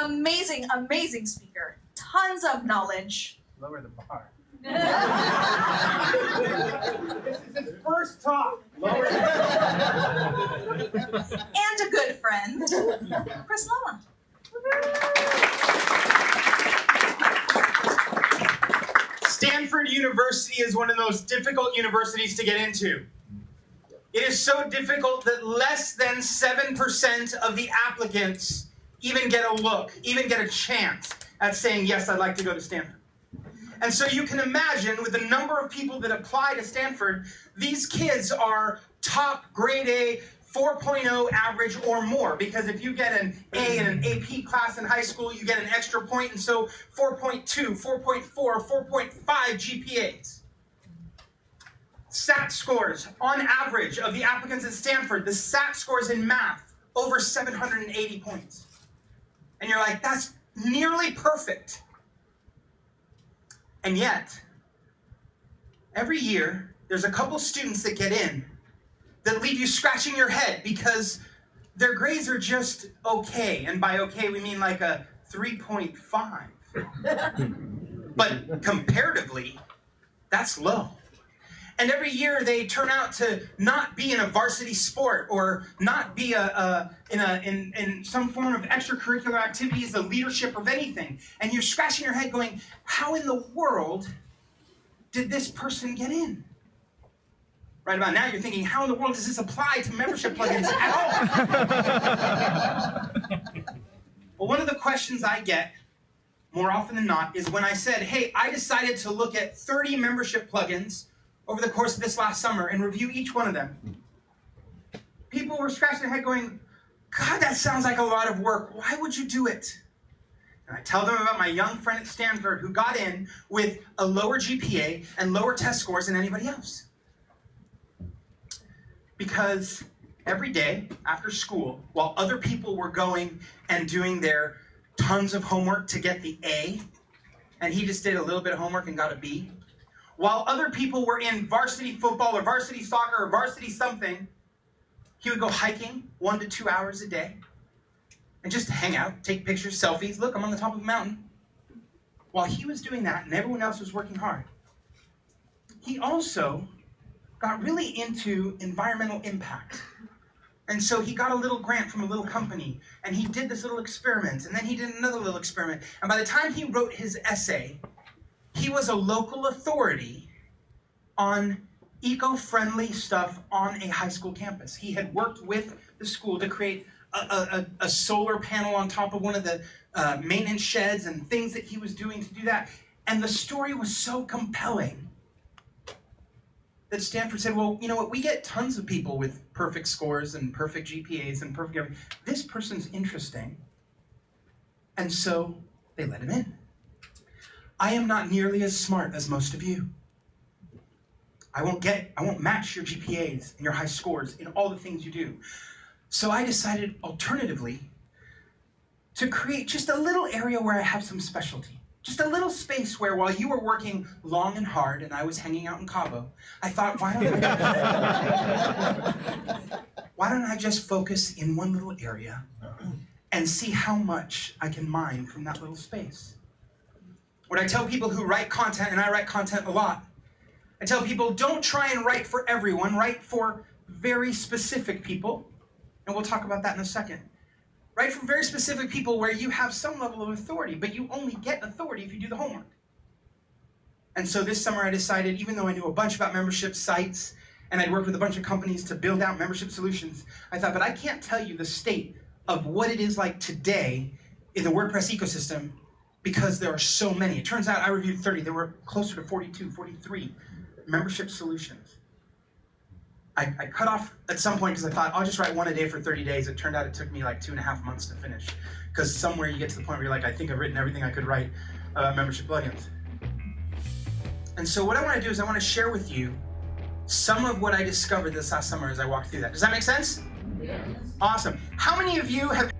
amazing, amazing speaker. Tons of knowledge. Lower the bar. This is his first talk. And a good friend, Chris Lema. Stanford University is one of the most difficult universities to get into. It is so difficult that less than 7% of the applicants even get a look, even get a chance at saying, yes, I'd like to go to Stanford. And so you can imagine with the number of people that apply to Stanford, these kids are top grade A, 4.0 average or more, because if you get an A in an AP class in high school, you get an extra point, and so 4.2, 4.4, 4.5 GPAs. SAT scores, on average, of the applicants at Stanford, the SAT scores in math, over 780 points. And you're like, that's nearly perfect. And yet, every year, there's a couple students that get in that leave you scratching your head because their grades are just okay. And by okay, we mean like a 3.5. But comparatively, that's low. And every year they turn out to not be in a varsity sport or not be in some form of extracurricular activities, a leadership of anything. And you're scratching your head going, how in the world did this person get in? Right about now you're thinking, how in the world does this apply to membership plugins at all? Well, one of the questions I get more often than not is when I said, hey, I decided to look at 30 membership plugins over the course of this last summer and review each one of them. People were scratching their head going, God, that sounds like a lot of work. Why would you do it? And I tell them about my young friend at Stanford who got in with a lower GPA and lower test scores than anybody else. Because every day after school, while other people were going and doing their tons of homework to get the A, and he just did a little bit of homework and got a B, while other people were in varsity football or varsity soccer or varsity something, he would go hiking 1 to 2 hours a day and just hang out, take pictures, selfies. Look, I'm on the top of a mountain. While he was doing that and everyone else was working hard, he also got really into environmental impact. And so he got a little grant from a little company, and he did this little experiment, and then he did another little experiment. And by the time he wrote his essay, he was a local authority on eco-friendly stuff on a high school campus. He had worked with the school to create a solar panel on top of one of the maintenance sheds and things that he was doing to do that. And the story was so compelling that Stanford said, well, you know what, we get tons of people with perfect scores and perfect GPAs and perfect everything. This person's interesting. And so they let him in. I am not nearly as smart as most of you. I won't match your GPAs and your high scores in all the things you do. So I decided alternatively to create just a little area where I have some specialty. Just a little space where while you were working long and hard and I was hanging out in Cabo, I thought, why don't I just focus in one little area and see how much I can mine from that little space. What I tell people who write content, and I write content a lot, I tell people, don't try and write for everyone, write for very specific people, and we'll talk about that in a second. Write for very specific people where you have some level of authority, but you only get authority if you do the homework. And so this summer I decided, even though I knew a bunch about membership sites, and I'd worked with a bunch of companies to build out membership solutions, I thought, but I can't tell you the state of what it is like today in the WordPress ecosystem because there are so many. It turns out I reviewed 30. There were closer to 42, 43 membership solutions. I cut off at some point because I thought, I'll just write one a day for 30 days. It turned out it took me like 2.5 months to finish. Because somewhere you get to the point where you're like, I think I've written everything I could write about membership plugins. And so what I want to do is I want to share with you some of what I discovered this last summer as I walked through that. Does that make sense? Yes. Awesome. How many of you have